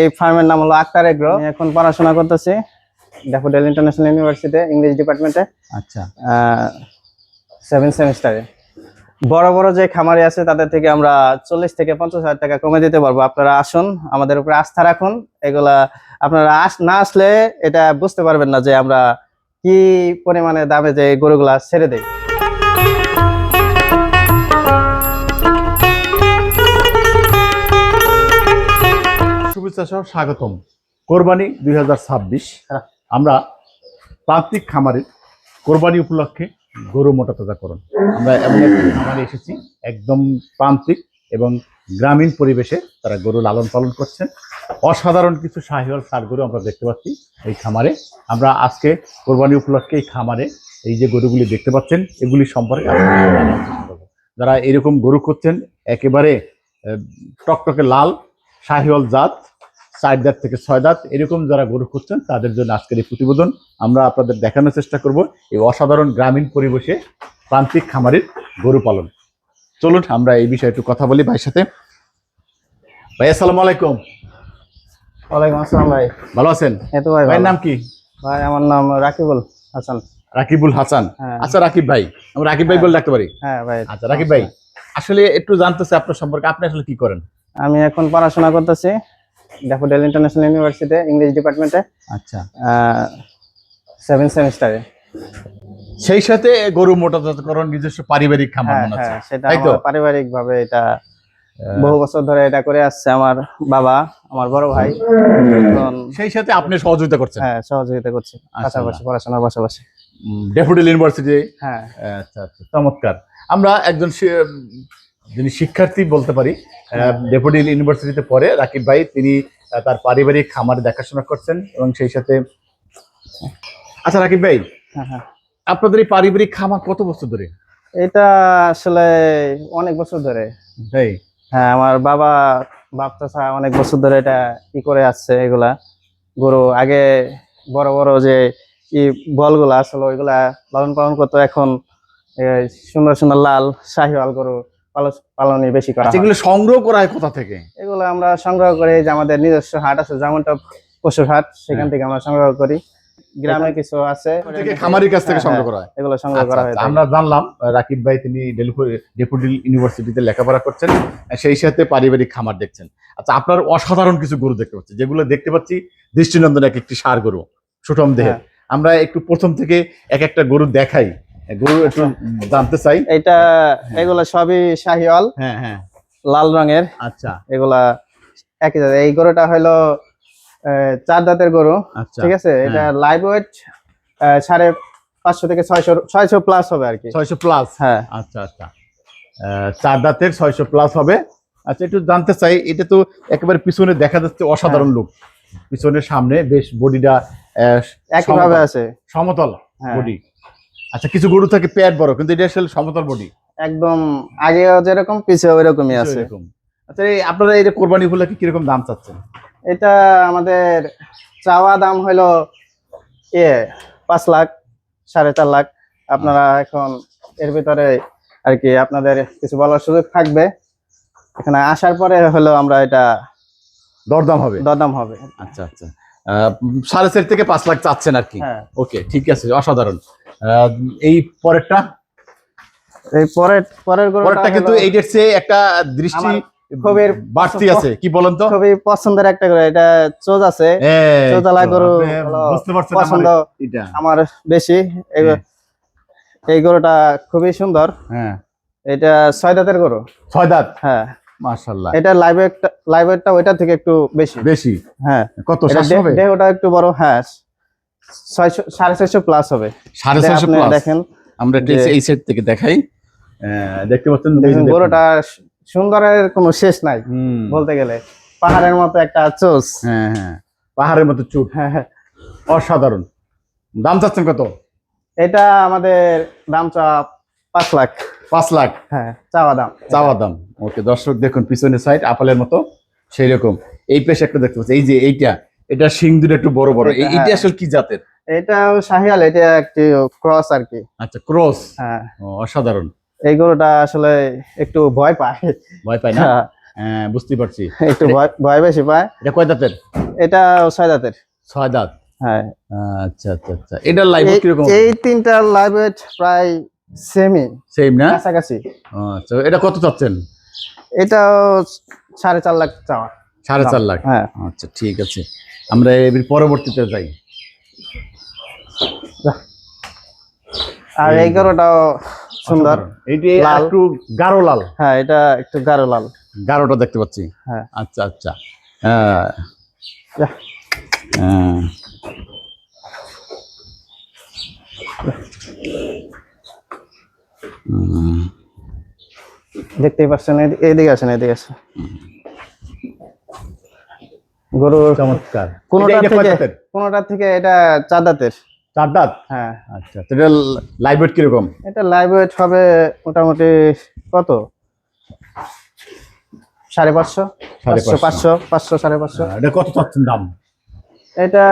এই ফার্মের নাম হলো আক্তার এগ্রো। আমি এখন পড়াশোনা করতেছি ড্যাফোডিল ইন্টারন্যাশনাল ইউনিভার্সিটিতে ইংলিশ ডিপার্টমেন্টে। আচ্ছা, 7 সেমিস্টারে। বড় বড় যে খামারি আছে তাদের থেকে আমরা 40 থেকে 50,000 টাকা কমে দিতে পারবো। আপনারা আসুন, আমাদের উপরে আস্থা রাখুন। এগুলা আপনারা না আসলে এটা বুঝতে পারবেন না যে আমরা কি পরিমাণে দামে যে গরুগুলা ছেড়ে দেই। শুভেচ্ছা সহ স্বাগতম। কোরবানি 2026 আমরা প্রান্তিক খামারের কোরবানি উপলক্ষে গরু মোটা তাজাকরণ আমরা এমন একটি খামারে এসেছি, একদম প্রান্তিক এবং গ্রামীণ পরিবেশে তারা গরু লালন পালন করছেন। অসাধারণ কিছু শাহিওয়াল ষাঁড় গরু আমরা দেখতে পাচ্ছি এই খামারে। আমরা আজকে কোরবানি উপলক্ষে এই খামারে এই যে গরুগুলি দেখতে পাচ্ছেন এগুলি সম্পর্কে জানার চেষ্টা করব। যারা এরকম গরু করছেন একেবারে টকটকে লাল শাহিওয়াল জাত, 4 দাঁত থেকে 6 দাঁত এরকম যারা গরু করছেন তাদের জন্য আজকের এই প্রতিবেদন। আমরা আপনাদের দেখানোর চেষ্টা করব এই অসাধারণ গ্রামীণ পরিবেশে প্রান্তিক খামারের গরু পালন। চলুন আমরা এই বিষয়ে একটু কথা বলি ভাইয়ের সাথে। ভাই আসসালামু আলাইকুম। ওয়ালাইকুম আসসালাম ভাই। ভালো আছেন? এই তো ভাই। ভাইয়ের নাম কি? ভাই আমার নাম রাকিবুল হাসান। রাকিবুল হাসান। আচ্ছা রাকিব ভাই, আমরা রাকিব ভাই বলে ডাকতে পারি? হ্যাঁ ভাই। আচ্ছা রাকিব ভাই, আসলে একটু জানতে চাই আপনার সম্পর্কে, আপনি আসলে কি করেন? আমি এখন পড়াশোনা করতেছি ড্যাফোডিল ইন্টারন্যাশনাল ইউনিভার্সিটিতে ইংলিশ ডিপার্টমেন্টে। আচ্ছা, 7 সেমিস্টারে। সেই সাথে গরু মোটা তাজাকরণ নিজস্ব পারিবারিক খামার মনে হচ্ছে, সেটা তাই তো? পারিবারিক ভাবে এটা বহু বছর ধরে এটা করে আসছে আমার বাবা, আমার বড় ভাই। সেই সাথে আপনি সহযোগিতা করছেন? হ্যাঁ, সহযোগিতা করছি পাশাপাশি, পড়াশোনার পাশাপাশি। Daffodil university. হ্যাঁ। আচ্ছা আচ্ছা, চমৎকার। আমরা একজন যিনি শিক্ষার্থী বলতে পারি, ড্যাফোডিল ইউনিভার্সিটিতে পড়ে রাকিব ভাই, তিনি তার পারিবারিক খামার দেখাশোনা করছেন এবং সেই সাথে। আচ্ছা রাকিব ভাই, হ্যাঁ, আপনাদের এই পারিবারিক খামার কত বছর ধরে? এটা আসলে অনেক বছর ধরে। তাই? হ্যাঁ, আমার বাবা চাচা অনেক বছর ধরে এটা কি করে আসছে। এগুলা গরু আগে বড় বড় যে বলগুলা আসলে ওইগুলা লালন পালন করতো। এখন সুন্দর সুন্দর লাল শাহিওয়াল গরু পালনই বেশি করা হয়। এগুলো সংগ্রহ করা হয় কোথা থেকে? এগুলো আমরা সংগ্রহ করি যে আমাদের নিজস্ব হাট আছে, যেমনটা পশুর হাট, সেখান থেকে আমরা সংগ্রহ করি। গ্রামে কিছু আছে খামারির কাছ থেকে সংগ্রহ করা হয়। এগুলো সংগ্রহ করা হয়। আমরা জানলাম রাকিব ভাই তিনি ড্যাফোডিল ইউনিভার্সিটিতে লেখাপড়া করছেন, সেই সাথে পারিবারিক খামার দেখছেন। আচ্ছা, আপনার অসাধারণ কিছু গরু দেখতে পাচ্ছি, যেগুলো দেখতে পাচ্ছি দৃষ্টিনন্দন এক একটি ষাঁড় গরু, সুঠম দেহে। আমরা একটু প্রথম থেকে এক একটা গরু দেখাই, গরু একটু জানতে চাই। এগুলা সবই শাহিওয়াল। হ্যাঁ হ্যাঁ, লাল লাল রঙের। আচ্ছা, এগুলা একই জাতের। এই গরুটা হলো 4 দাঁতের গরু। আচ্ছা, ঠিক আছে। এটা লাইভ ওয়েট 550 থেকে 600 প্লাস হবে আর কি। 600 প্লাস? হ্যাঁ। আচ্ছা আচ্ছা, 4 দাঁতের 600 প্লাস হবে। আচ্ছা, একটু জানতে চাই, এটা তো একেবারে পিছনে দেখা যাচ্ছে অসাধারণ লুক, পিছনের সামনে বেশ বডিটা একইভাবে আছে, সমতল বডি। আচ্ছা, কিছু গরু থাকে পেট বড়, কিন্তু এটা আসলে সমতল বডি একদম। আগেও যেরকম পিছেও ওইরকমই আছে। আচ্ছা, আপনারা এই কোরবানি উপলক্ষে কিরকম দাম চাচ্ছেন? এটা আমাদের চাওয়া দাম হলো 5 লাখ 4.5 লাখ। আপনারা এখন এর ভিতরে আর কি আপনাদের কিছু বলার সুযোগ থাকবে। এখানে আসার পরে হলো আমরা এটা দরদাম হবে। আচ্ছা আচ্ছা, 4.5 থেকে 5 লাখ চাচ্ছেন আর কি? ওকে, ঠিক আছে, অসাধারণ। এই পরেরটা কিন্তু এইটার চেয়ে একটা দৃষ্টি খুবই বাড়তি আছে, কি বলেন তো? খুবই পছন্দের একটা গরু। এটা চোজ আছে, চোজালা গরু পছন্দ আমার বেশি। এই গরুটা খুবই সুন্দর। হ্যাঁ, এটা 6 দাঁতের গরু। 6 দাঁত? হ্যাঁ, মাশাআল্লাহ। এটা লাইভ ওয়েটটা ওইটা থেকে একটু বেশি। হ্যাঁ। কত হবে? দেহটা একটু বড়। হ্যাঁ, 650 প্লাস হবে। 650 প্লাস। দেখেন, আমরা এই সাইড থেকে দেখাই। দেখতে পাচ্ছেন গরুটা সুন্দরের কোনো শেষ নাই বলতে গেলে। পাহাড়ের মতো একটা চোজ। হ্যাঁ হ্যাঁ, পাহাড়ের মতো চুট। হ্যাঁ, অসাধারণ। দাম চাচ্ছেন কত? এটা আমাদের দাম চা 5 লাখ। 5 লাখ? হ্যাঁ, চাওয়া দাম। ওকে, দর্শক দেখুন পিছনের সাইড আপেলের মতো সেই রকম। এই পেশে একটা দেখতে পাচ্ছি, এই যে এটা শিং দুটো একটু বড় বড়। এইটা আসলে কি জাতের? এটাও শাহিওয়াল, এটা একটি ক্রস আর কি। আচ্ছা, ক্রস। হ্যাঁ, অসাধারণ। এই গরুটা আসলে একটু ভয় পায় না? হ্যাঁ বুঝতে পারছি। একটু ভয় ভয় বেশি পায়। এটা কয় দাঁতের? এটা 6 দাঁতের। 6 দাঁত। হ্যাঁ, আচ্ছা আচ্ছা আচ্ছা, এটার লাইভ এই কিরকম? এই তিনটা লাইভ ওয়েট প্রায় সেমই, সেম না? কাছাকাছি। আচ্ছা, এটা কত চাচ্ছেন? এটাও 4.5 লাখ চাওয়া। 4.5 লাখ। হ্যাঁ। আচ্ছা ঠিক আছে, আমরা এর পরবর্তীতে যাই। আর এই গরুটাও সুন্দর, এইটি লাল। একটু গাঢ় লাল। হ্যাঁ, এটা একটু গাঢ় লাল। গাঢ়টা দেখতে পাচ্ছি। হ্যাঁ। আচ্ছা আচ্ছা। হ্যাঁ যাহ, হ্যাঁ। দেখতেই পাচ্ছেন, এদিকে আসেন, এদিকে আসেন। গরুর চমৎকার। কোনোটা এটা কয় থেকে দাঁতের? কোনোটা থেকে এটা 4 দাঁতের। 4 দাঁত। হ্যাঁ, আচ্ছা, তো এটা লাইভ ওয়েট কিরকম? এটা লাইভ ওয়েট হবে মোটামুটি কত, 550, 500, 500, 550। এটা কত চাচ্ছেন দাম? এটা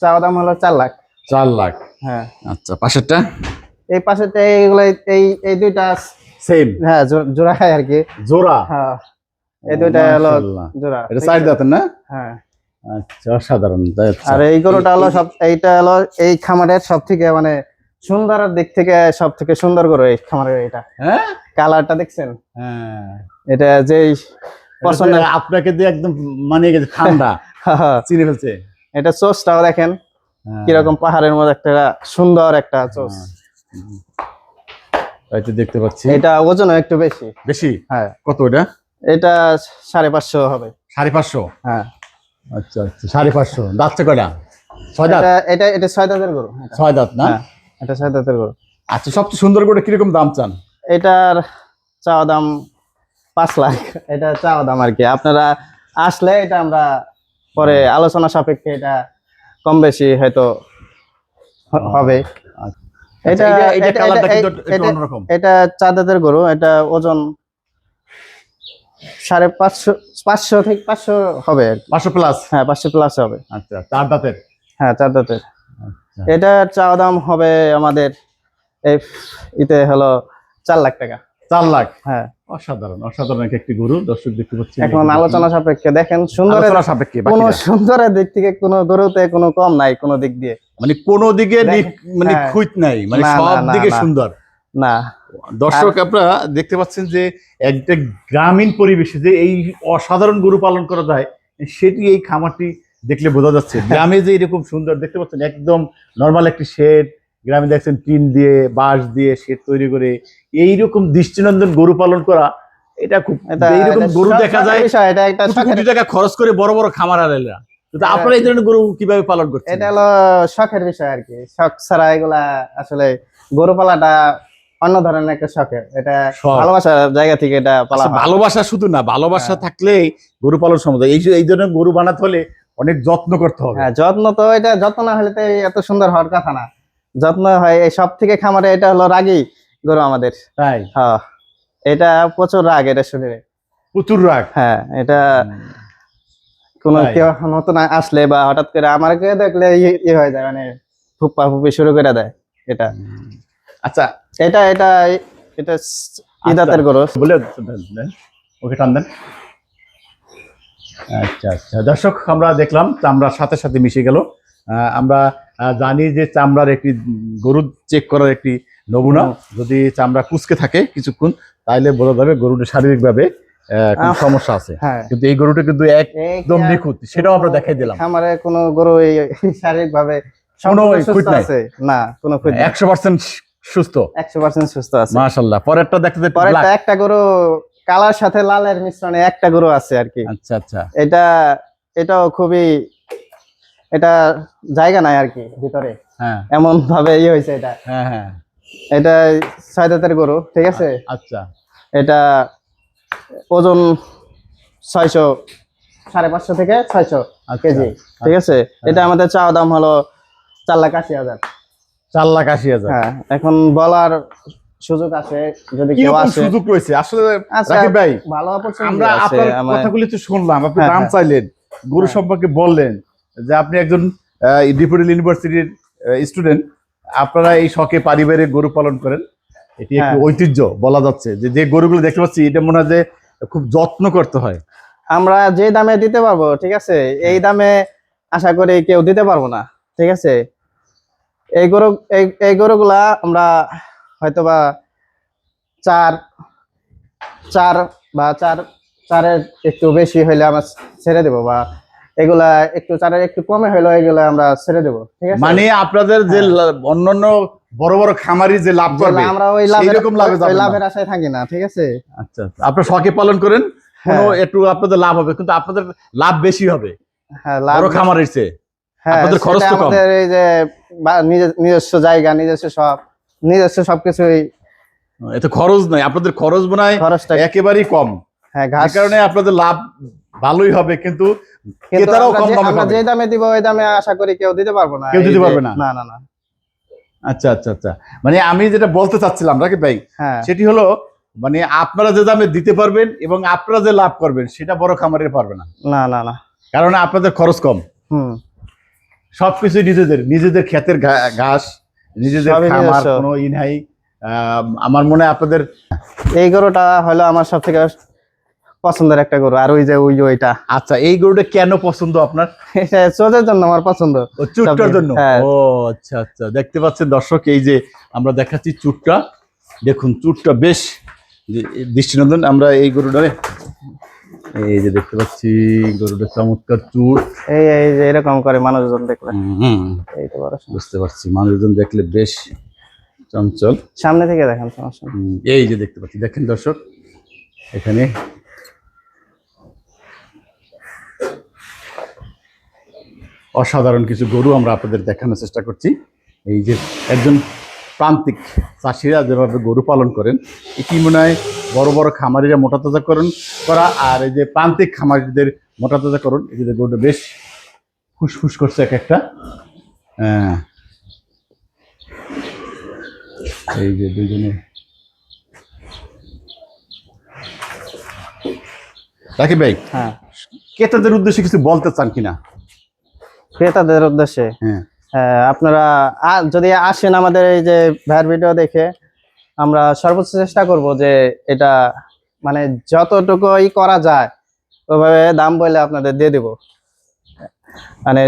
চাওয়া দাম হলো 4 লাখ। 4 লাখ। হ্যাঁ। আচ্ছা, পাশেরটা? এই পাশেতে এইগুলো, এই দুইটা সেম। হ্যাঁ, জোড়া আর কি। জোড়া? হ্যাঁ, এই দুইটা হলো মাশাআল্লাহ। জোড়া। এটা 4 দাঁতের না? হ্যাঁ। আচ্ছা, অসাধারণ। আর এই গরুটা হলো এইটা হলো এই খামারের সব থেকে মানে সুন্দরের দিক থেকে সব থেকে সুন্দর গরু এই খামারের। এটা হ্যাঁ, কালারটা দেখছেন? হ্যাঁ, এটা যেই পছন্দ, আপনাকে দিয়ে একদম মানিয়ে গেছে, ঠান্ডা চিনে ফেলছে। এটা চোষটাও দেখেন হ্যাঁ। কিরকম পাহাড়ের মধ্যে একটা সুন্দর একটা চোষ। এই তো দেখতে পাচ্ছি। এটা ওজনও একটু বেশি। বেশি? হ্যাঁ। কত এটা? এটা 550 হবে। 550? হ্যাঁ। আচ্ছা আচ্ছা, 550। দাঁতছে কয়টা? 6 দাঁত? এটা 6 দাঁতের গরু। 6 দাঁত না? হ্যাঁ, এটা 6 দাঁতের গরু। আচ্ছা, সবচেয়ে সুন্দর করে কিরকম দাম চান? এটার চাওয়া দাম 5 লাখ। এটা চাওয়া দাম আর কি। আপনারা আসলে এটা আমরা পরে আলোচনা সাপেক্ষে এটা কম বেশি হয়তো হবে। এটা এটা কালারটা কিন্তু একটু অন্যরকম। এটা 4 দাঁতের গরু। এটা ওজন 550, 500 থেকে 500 হবে আর কি। 500 প্লাস? হ্যাঁ, 500 প্লাস হবে। আচ্ছা, 4 দাঁতের? হ্যাঁ, 4 দাঁতের। আচ্ছা। এটা চাওয়া দাম হবে আমাদের এই ইতে হলো 4 লাখ টাকা। 4 লাখ? হ্যাঁ। অসাধারণ, অসাধারণ একটি গরু, দর্শক দেখতে পাচ্ছেন। এখন আলোচনা সাপেক্ষে দেখেন, সুন্দরের আলোচনা সাপেক্ষে কোন বাকিটা। সুন্দরের দিক থেকে কোন গরুতে কোনো কম নাই কোনো দিক দিয়ে। মানে কোন দিকে মানে হ্যাঁ। খুঁত নাই, মানে না, সব না, দিকে না। সুন্দর। না, দর্শক আপনারা দেখতে পাচ্ছেন যে একটা গ্রামীণ পরিবেশে যে এই অসাধারণ গরু পালন করা যায়, সেটি এই খামারটি দেখলে বোঝা যাচ্ছে। গ্রামে যে এরকম সুন্দর দেখতে পাচ্ছেন, একদম নর্মাল একটি শেড, গ্রামে দেখছেন টিন দিয়ে বাঁশ দিয়ে শেড তৈরি করে এইরকম দৃষ্টিনন্দন গরু পালন করা, এটা খুব, এইরকম গরু দেখা যায় বিষয়। এটা একটা কোটি কোটি টাকা খরচ করে বড় বড় খামার আলেরা, কিন্তু আপনারা এই ধরনের গরু কিভাবে পালন করছেন? এটা হলো শখের বিষয় আর কি। শখ ছাড়া এগুলা আসলে গরু পালাটা অন্য ধরনের একটা শখের। এটা শখ। ভালোবাসার জায়গা থেকে এটা পালা আচ্ছা, হয়। ভালোবাসা শুধু না, ভালোবাসা থাকলেই গরু পালন সম্ভব। এই ধরনের গরু বানাতে হলে অনেক যত্ন করতে হবে। হ্যাঁ, যত্ন তো, এটা যত্ন না হলে তো এই এত সুন্দর হওয়ার কথা না। যত্ন হয় এই সব থেকে খামারে। এটা হলো রাগী গরু আমাদের। তাই? হ্যাঁ, এটা প্রচুর রাগ এটা শরীরে। প্রচুর রাগ? হ্যাঁ, এটা কোন তাই? কেউ নতুন আসলে বা হঠাৎ করে আমাকে দেখলে হয়ে যায়, মানে ফুপ্পা ফুপি শুরু করে দেয় এটা। আচ্ছা, এটা এটা এটা ইদাতের গরু। বলে ওকে টান দেন। আচ্ছা আচ্ছা, দর্শক আমরা দেখলাম চামড়ার সাথে সাথে মিশে গেল। আমরা জানি যে চামড়ার একটি গরু চেক করার একটি নমুনা, যদি চামড়া কুচকে থাকে কিছুক্ষণ তাহলে বোঝা যাবে গরুটা শারীরিকভাবে কোনো সমস্যা আছে। হ্যাঁ, কিন্তু এই গরুটা কিন্তু একদম নিখুঁত, সেটাও আমরা দেখাই দিলাম। খামারে কোনো গরু এই শারীরিক ভাবে কোনো খুঁত নাই? আছে না, কোনো খুঁত নাই। 100% সুস্থ? 100% সুস্থ আছে। মাশাআল্লাহ। পরেরটা দেখতে পরেরটা একটা গরু কালার সাথে লালের মিশ্রণে একটা গরু আছে আর কি। আচ্ছা আচ্ছা। এটাও খুবই, এটা জায়গা নাই আর কি ভিতরে, হ্যাঁ এমন ভাবে হয়েছে এটা। হ্যাঁ হ্যাঁ। এটা 6 দাঁতের গরু, ঠিক আছে। আচ্ছা। এটা ওজন 600, 550 থেকে 600 কেজি, ঠিক আছে। এটা আমাদের চাওয়া দাম হলো 4,80,000। 4,80,000? হ্যাঁ, এখন বলার সুযোগ আছে যদি কেউ আসে। সুযোগ রয়েছে আসলে আচ্ছা, রাকিব ভাই? ভালো অপরচুনিটি আমরা আছে। আপনার কথাগুলি তো শুনলাম, আপনি হ্যাঁ, দাম হ্যাঁ। চাইলেন, গরু হ্যাঁ। সম্পর্কে বললেন যে আপনি একজন ডিফরেন্ট ইউনিভার্সিটির স্টুডেন্ট, আপনারা এই শখে পারিবারিক গরু পালন করেন, এটি একটি হ্যাঁ। ঐতিহ্য বলা যাচ্ছে। যে গরুগুলো দেখতে পাচ্ছি, এটা মনে হয় যে খুব যত্ন করতে হয়। আমরা যে দামে দিতে পারবো, ঠিক আছে, এই দামে আশা করি কেউ দিতে পারবো না, ঠিক আছে। এই গরু এই গরুগুলা আমরা হয়তোবা চার চার বা চারের একটু বেশি হইলে আমরা ছেড়ে দেবো, বা এগুলা একটু চারের একটু কমে হইলো এগুলা আমরা ছেড়ে দেবো, ঠিক আছে। মানে আপনাদের যে অন্যান্য বড় বড় খামারি যে লাভ করবে আমরা ওই লাভের আশায় থাকি না, ঠিক আছে। আচ্ছা, আপনারা শখে পালন করেন, কোনো একটু আপনাদের লাভ হবে, কিন্তু আপনাদের লাভ বেশি হবে হ্যাঁ, বড় খামারের চেয়ে। হ্যাঁ, আপনাদের খরচ তো কম। আমাদের এই যে নিজস্ব জায়গা, নিজস্ব সবকিছুই, এতে খরচ নাই, আপনাদের খরচ মনে হয় খরচটা একেবারেই কম। হ্যাঁ, যে কারণে আপনাদের লাভ ভালোই হবে, কিন্তু কিন্তু ক্রেতারাও কম দামে আমরা পাবে। যে দামে দিব ওই দামে আশা করি কেউ দিতে পারবো না, কেউ দিতে এই যে- পারবে না? না না না। আচ্ছা আচ্ছা আচ্ছা, মানে আমি যেটা বলতে চাচ্ছিলাম রাকিব ভাই, হ্যাঁ, সেটি হলো মানে আপনারা যে দামে দিতে পারবেন এবং আপনারা যে লাভ করবেন সেটা বড় খামারের পারবে না, না না না। কারণ আপনাদের খরচ কম। হুম, সবকিছু নিজেদের ক্ষেতের ঘাস, নিজেদের সবই খামার, নিজস্ব। কোনো ই নাই। আমার মনে হয় আপনাদের এই গরুটা হলো আমার সব থেকে পছন্দের একটা গরু। আর ওই যে ওইটা আচ্ছা, এই গরুটা কেন পছন্দ আপনার? এটা চোখের জন্য আমার পছন্দ। ও চুটটার জন্য? হ্যাঁ। ও আচ্ছা আচ্ছা, দেখতে পাচ্ছেন দর্শক, এই যে আমরা দেখাচ্ছি চুটটা, দেখুন চুটটা বেশ দৃষ্টিনন্দন। আমরা এই গরুটা, এই যে দেখতে পাচ্ছি গরুটা চমৎকার চুট। এই যে এরকম করে মানুষজন দেখলে, এই তো বড় বুঝতে পারছি, মানুষজন দেখলে বেশ চঞ্চল। সামনে থেকে দেখেন, সমস্যা নেই। এই যে দেখতে পাচ্ছি, দেখেন দর্শক, এখানে অসাধারণ কিছু গরু আমরা আপনাদের দেখানোর চেষ্টা করছি। এই যে একজন প্রান্তিক চাষিরা যেভাবে গরু পালন করেন, এটি মনে হয় বড় বড় খামারিরা মোটা তাজাকরণ করা, আর এই যে প্রান্তিক খামারিদের মোটা তাজাকরণ। এই যে গরুটা বেশ ফুসফুস করছে এক একটা। এই যে দুইজনে, রাকিব ভাই, হ্যাঁ, ক্রেতাদের উদ্দেশ্যে কিছু বলতে চান কিনা? ক্রেতাদের উদ্দেশ্যে হ্যাঁ, আপনারা যদি আসেন আমাদের এই যে ভাইয়ের ভিডিও দেখে, আমরা সর্বোচ্চ চেষ্টা করব যে এটা মানে যতটুকুই করা যায় ওইভাবে দাম বলে আপনাদের দিয়ে দেব। মানে